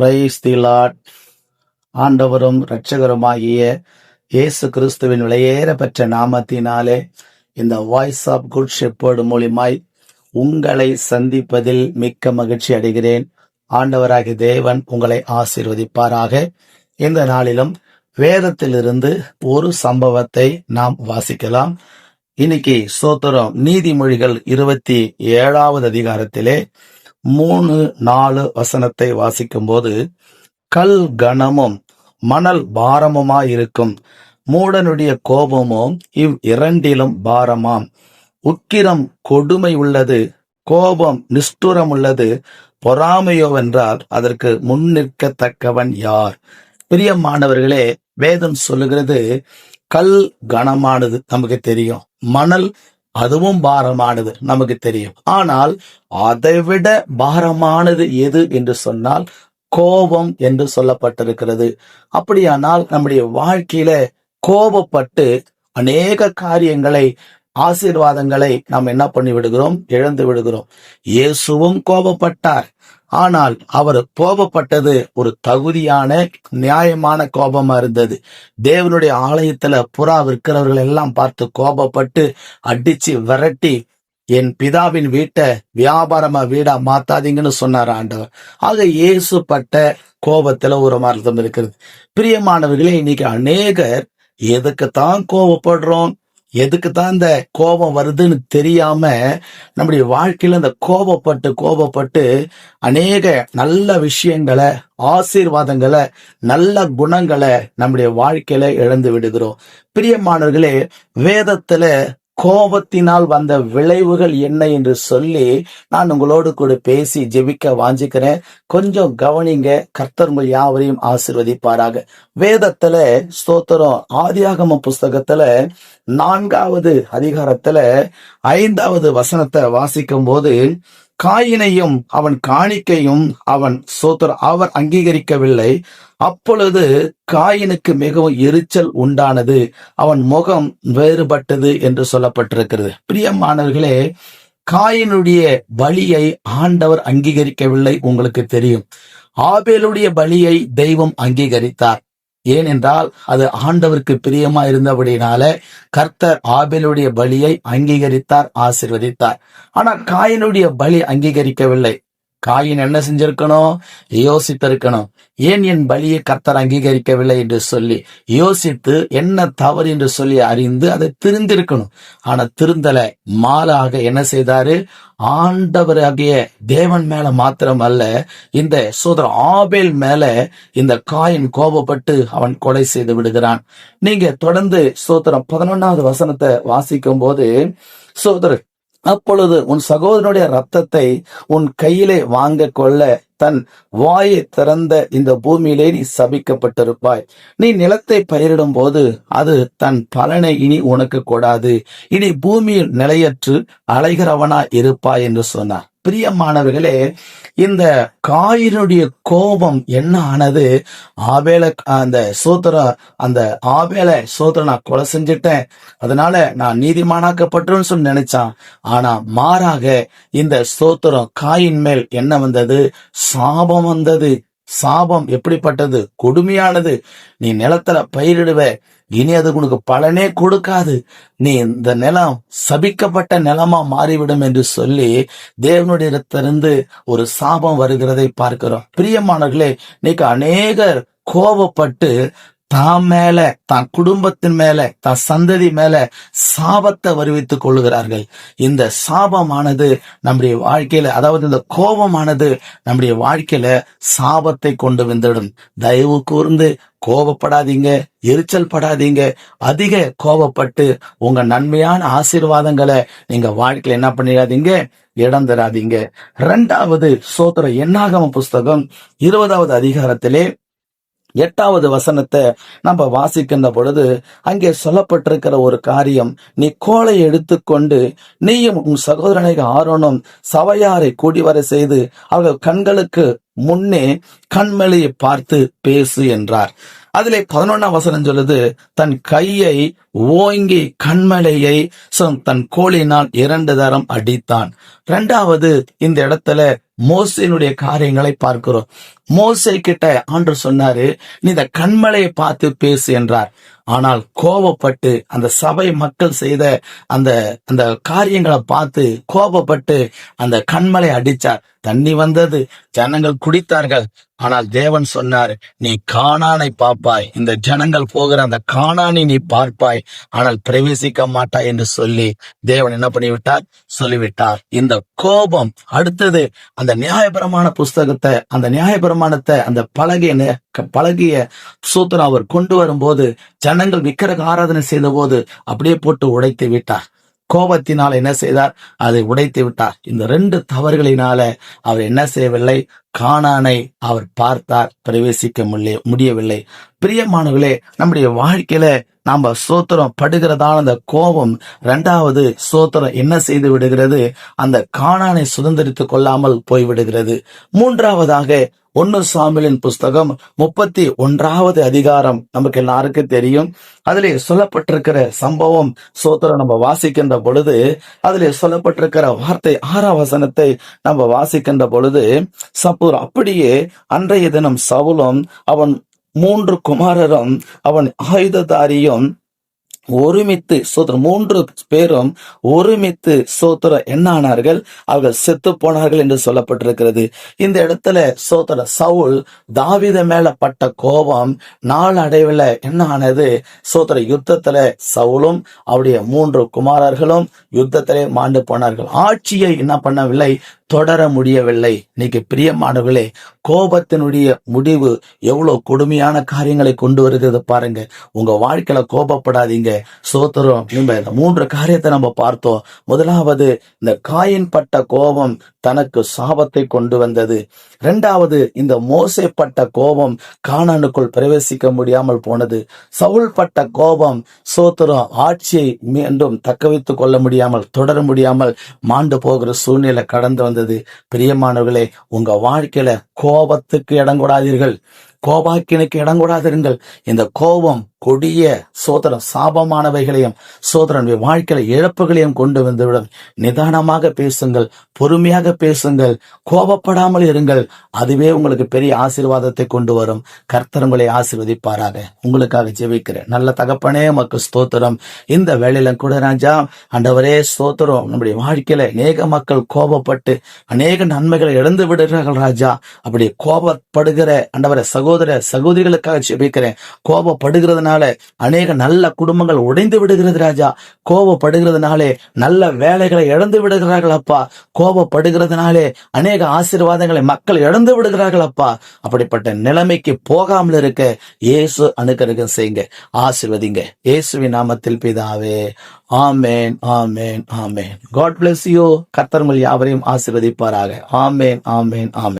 Praise the Lord. ஆண்டவரும் இரட்சகருமாகிய இயேசு கிறிஸ்துவின் விலையேற பெற்ற நாமத்தினாலே இந்த வாய்ஸ் ஆஃப் குட் ஷெப்பர்டு மூலியமாய் உங்களை சந்திப்பதில் மிக்க மகிழ்ச்சி அடைகிறேன். ஆண்டவராகிய தேவன் உங்களை ஆசீர்வதிப்பாராக. இந்த நாளிலும் வேதத்திலிருந்து ஒரு சம்பவத்தை நாம் வாசிக்கலாம். இன்னைக்கு ஸ்தோத்திரம், நீதிமொழிகள் 27வது அதிகாரத்திலே 3-4 வசனத்தை வாசிக்கும் போது, கல் கனமும் மணல் பாரமுமாயிருக்கும், மூடனுடைய கோபமும் இரண்டிலும் பாரமாம். உக்கிரம் கொடுமை உள்ளது, கோபம் நிஷ்டூரம் உள்ளது, பொறாமையோவென்றால் அதற்கு முன்னிற்கத்தக்கவன் யார்? பிரியமானவர்களே, வேதம் சொல்லுகிறது கல் கனமானது நமக்கு தெரியும், மணல் அதுவும் பாரமானது நமக்கு தெரியும். ஆனால் அதைவிட பாரமானது எது என்று சொன்னால் கோபம் என்று சொல்லப்பட்டிருக்கிறது. அப்படியானால் நம்முடைய வாழ்க்கையில கோபப்பட்டு அநேக காரியங்களை, ஆசீர்வாதங்களை நாம் என்ன பண்ணி விடுகிறோம்? இழந்து விடுகிறோம். இயேசுவும் கோபப்பட்டார். ஆனால் அவர் கோபப்பட்டது ஒரு தகுதியான நியாயமான கோபமா இருந்தது. தேவனுடைய ஆலயத்துல புறா விற்கிறவர்கள் எல்லாம் பார்த்து கோபப்பட்டு அடிச்சு விரட்டி, என் பிதாவின் வீட்டை வியாபாரமா வீடா மாத்தாதீங்கன்னு சொன்னார் ஆண்டவர். ஆக இயேசு பட்ட கோபத்துல ஒரு அர்த்தம் இருக்கிறது. பிரியமானவர்களே, இன்னைக்கு அநேகர் எதுக்குத்தான் கோபப்படுறோம், எதுக்குத்தான் இந்த கோபம் வருதுன்னு தெரியாம நம்முடைய வாழ்க்கையில இந்த கோபப்பட்டு அநேக நல்ல விஷயங்களை, ஆசீர்வாதங்களை, நல்ல குணங்களை நம்முடைய வாழ்க்கையில இழந்து விடுகிறோம். பிரியமானவர்களே, வேதத்துல கோபத்தினால் வந்த விளைவுகள் என்ன என்று சொல்லி நான் உங்களோடு கூட பேசி ஜெபிக்க வாஞ்சிக்கிறேன். கொஞ்சம் கவனிங்க. கர்த்தர் உங்கள் யாவரையும் ஆசீர்வதிப்பாராக. வேதத்துல ஸ்தோத்திரம், ஆதியாகம புஸ்தகத்துல 4வது அதிகாரத்துல 5வது வசனத்தை வாசிக்கும் போது, காயினையும் அவன் காணிக்கையும் அவர் அங்கீகரிக்கவில்லை. அப்பொழுது காயினுக்கு மிகவும் எரிச்சல் உண்டானது, அவன் முகம் வேறுபட்டது என்று சொல்லப்பட்டிருக்கிறது. பிரியமானவர்களே, காயினுடைய பலியை ஆண்டவர் அங்கீகரிக்கவில்லை. உங்களுக்கு தெரியும், ஆபேலுடைய பலியை தெய்வம் அங்கீகரித்தார். ஏனென்றால் அது ஆண்டவருக்கு பிரியமா இருந்தபடினால கர்த்தர் ஆபேலுடைய பலியை அங்கீகரித்தார், ஆசீர்வதித்தார். ஆனா காயினுடைய பலி அங்கீகரிக்கவில்லை. காயின் என்ன செஞ்சிருக்கணும்? யோசித்திருக்கணும். ஏன் என் பலியை கர்த்தர் அங்கீகரிக்கவில்லை என்று சொல்லி யோசித்து என்ன தவறு என்று சொல்லி அறிந்து அதை திருந்திருக்கணும். ஆனா திருந்தல. மாறாக என்ன செய்தாரு? ஆண்டவராகிய தேவன் மேல மாத்திரம் அல்ல, இந்த சோதர ஆபேல் மேல இந்த காயின் கோபப்பட்டு அவன் கொலை செய்து விடுகிறான். நீங்க தொடர்ந்து சோதரம் 11வது வசனத்தை வாசிக்கும் போது, சோதரர், அப்பொழுது உன் சகோதரனுடைய ரத்தத்தை உன் கையிலே வாங்க கொள்ள தன் வாயை திறந்த இந்த பூமியிலே நீ சபிக்கப்பட்டிருப்பாய். நீ நிலத்தை பயிரிடும் போது அது தன் பலனை இனி உனக்கு கொடாது. இனி பூமியில் நிலையற்று அலைகிறவனா இருப்பாய் என்று சொன்னார். பிரியமானவர்களே, இந்த காயினுடைய கோபம் என்ன ஆனது? ஆபேல ஆபேல நான் கொலை செஞ்சிட்டேன், அதனால நான் நீதிமானாக்கப்பட்டேன்னு சொல்லி நினைச்சான். ஆனா மாறாக இந்த ஸ்தோத்திரம் காயின் மேல் என்ன வந்தது? சாபம் வந்தது. சாபம் எப்படிப்பட்டது? கொடுமையானது. நீ நிலத்துல பயிரிடுவ, இனி அது உனக்கு பலனே கொடுக்காது, நீ இந்த நிலம் சபிக்கப்பட்ட நிலமா மாறிவிடும் என்று சொல்லி தேவனுடையிடத்திலிருந்து ஒரு சாபம் வருகிறதை பார்க்கிறோம். பிரியமானவர்களே, இன்னைக்கு அநேகர் கோபப்பட்டு தான் மேல, தான் குடும்பத்தின் மேல, தான் சந்ததி மேல சாபத்தை வருவித்துக் கொள்ளுகிறார்கள். இந்த சாபமானது நம்முடைய வாழ்க்கையில, அதாவது இந்த கோபமானது நம்முடைய வாழ்க்கையில சாபத்தை கொண்டு வந்துடும். தயவு கூர்ந்து கோபப்படாதீங்க, எரிச்சல் படாதீங்க. அதிக கோபப்பட்டு உங்க நன்மையான ஆசீர்வாதங்களை நீங்க வாழ்க்கையில என்ன பண்ணிடாதீங்க? இழந்துடாதீங்க. 2வது சோத்திர என்னாகம புஸ்தகம் 20வது அதிகாரத்திலே 8வது வசனத்தை நம்ம வாசிக்கின்ற பொழுது அங்கே சொல்லப்பட்டிருக்கிற ஒரு காரியம், நீ கோலை எடுத்துக்கொண்டு நீயும் உன் சகோதரனை ஆரோனும் சபையாரை கூடி வர செய்து அவர்கள் கண்களுக்கு முன்னே கண்மலையை பார்த்து பேசு என்றார். அதிலே 11ஆம் வசனம் சொல்லுது, தன் கையை ஓங்கி கண்மலையை தன் கோலினால் 2 தரம் அடித்தான். 2வது இந்த இடத்துல மோசேனுடைய காரியங்களை பார்க்கிறோம். மோசே கிட்ட ஆண்டவர் சொன்னாரு, நீ இந்த கன்மலையை பார்த்து பேசு என்றார். ஆனால் கோபப்பட்டு அந்த சபை மக்கள் செய்த அந்த அந்த காரியங்களை பார்த்து கோபப்பட்டு அந்த கன்மலை அடிச்சார். தண்ணி வந்தது, ஜனங்கள் குடித்தார்கள். ஆனால் தேவன் சொன்னார், நீ கானானை பார்ப்பாய், இந்த ஜனங்கள் போகிற அந்த கானானை நீ பார்ப்பாய், ஆனால் பிரவேசிக்க மாட்டாய் என்று சொல்லி தேவன் என்ன பண்ணிவிட்டார், சொல்லிவிட்டார். இந்த கோபம் அடுத்தது அந்த நியாயபிரமாண புஸ்தகத்தை, அந்த நியாயபிரமாணத்தை, அந்த பழகிய சூத்திரம் அவர் கொண்டு வரும்போது ஜனங்கள் விக்கிரக ஆராதனை செய்த போது அப்படியே போட்டு உடைத்து விட்டார். கோபத்தினால் என்ன செய்தார், அதை உடைத்து விட்டார். இந்த 2 தவறுகளினால அவர் என்ன செய்யவில்லை, கானானை அவர் பார்த்தார், பிரவேசிக்க முடியவில்லை. பிரியமானவர்களே, நம்முடைய வாழ்க்கையில நாம சோத்திரம் படுகிறதான அந்த கோபம் 2வது சோத்திரம் என்ன செய்து விடுகிறது, அந்த கானானை சுதந்திரித்துக் கொள்ளாமல் போய்விடுகிறது. 3வதாக 1 சாமுவேலின் புஸ்தகம் 31வது அதிகாரம் நமக்கு எல்லாருக்கும் தெரியும். அதிலே சொல்லப்பட்டிருக்கிற சம்பவம் சோத்திரம் நம்ம வாசிக்கின்ற பொழுது, அதிலே சொல்லப்பட்டிருக்கிற வார்த்தை 6ஆம் வசனத்தை நம்ம வாசிக்கின்ற பொழுது, அப்படியே அன்றைய தினம் சவுலும் அவன் 3 குமாரரும் அவன் ஆயுததாரியும் ஒருமித்து சோத்திரம் 3 பேரும் ஒருமித்து சோத்திரம் என்ன ஆனார்கள், அவர்கள் செத்து போனார்கள் என்று சொல்லப்பட்டிருக்கிறது. இந்த இடத்துல சோத்திர சவுல் தாவீது மேல பட்ட கோபம் நாளடைவில் என்ன ஆனது, சோத்திர யுத்தத்துல சவுலும் அவருடைய 3 குமாரர்களும் யுத்தத்திலே மாண்டு போனார்கள். ஆட்சியை என்ன பண்ணவில்லை, தொடர முடியவில்லை. இன்னைக்கு பிரியமானவர்களே, கோபத்தினுடைய முடிவு எவ்வளவு கொடுமையான காரியங்களை கொண்டு வருகிறது பாருங்க. உங்க வாழ்க்கையில கோபப்படாதீங்க. சோத்திரம், இந்த 3 காரியத்தை நம்ம பார்த்தோம். முதலாவது, இந்த காயின் பட்ட கோபம் தனக்கு சாபத்தை கொண்டு வந்தது. 2வது, இந்த மோசே பட்ட கோபம் கானானுக்குள் பிரவேசிக்க முடியாமல் போனது. சவுல் பட்ட கோபம் சோத்திரம் ஆட்சியை மீண்டும் தக்க வைத்துக் கொள்ள முடியாமல், தொடர முடியாமல் மாண்டு போகிற சூழ்நிலை கடந்து வந்தது. பிரியமானவர்களே, உங்க வாழ்க்கையில கோபத்துக்கு இடம் கொடாதீர்கள், கோபாக்கினுக்கு இடம் கொடாதிருங்கள். இந்த கோபம் கொடிய சோதரம் சாபமானவைகளையும் சோதரன் வாழ்க்கையில இழப்புகளையும் கொண்டு வந்துவிடும். நிதானமாக பேசுங்கள், பொறுமையாக பேசுங்கள், கோபப்படாமல் இருங்கள். அதுவே உங்களுக்கு பெரிய ஆசீர்வாதத்தை கொண்டு வரும். கர்த்தர் உங்களை ஆசீர்வதிப்பாராக. உங்களுக்காக ஜெபிக்கிறேன். நல்ல தகப்பனே, உமக்கு ஸ்தோத்திரம். இந்த வேளையில கூட ராஜா ஆண்டவரே ஸ்தோத்திரம். நம்முடைய வாழ்க்கையில அநேக மக்கள் கோபப்பட்டு அநேக நன்மைகளை இழந்து விடுகிறார்கள் ராஜா. அப்படி கோபப்படுகிற ஆண்டவரே சகோதரிகளுக்காக ஜெபிக்கிறேன். கோபப்படுகிறதுனால அநேக நல்ல குடும்பங்கள் உடைந்து விடுகிறது ராஜா. கோபப்படுகிறதுனாலே நல்ல வேலைகளை இழந்து விடுகிறார்கள் அப்பா. கோபப்படுகிறதுனாலே அநேக ஆசீர்வாதங்களை மக்கள் இழந்து விடுகிறார்கள் அப்பா. அப்படிப்பட்ட நிலைமைக்கு போகாமல் இருக்க இயேசு அனுக்கிரகம் செய்யுங்க, ஆசீர்வதிங்க. இயேசுவின் நாமத்தில் பிதாவே, ஆமேன், ஆமேன், ஆமேன். God bless you. கர்த்தர் உங்கள் யாவரையும் ஆசீர்வதிப்பாராக. ஆமேன், ஆமேன், ஆமேன்.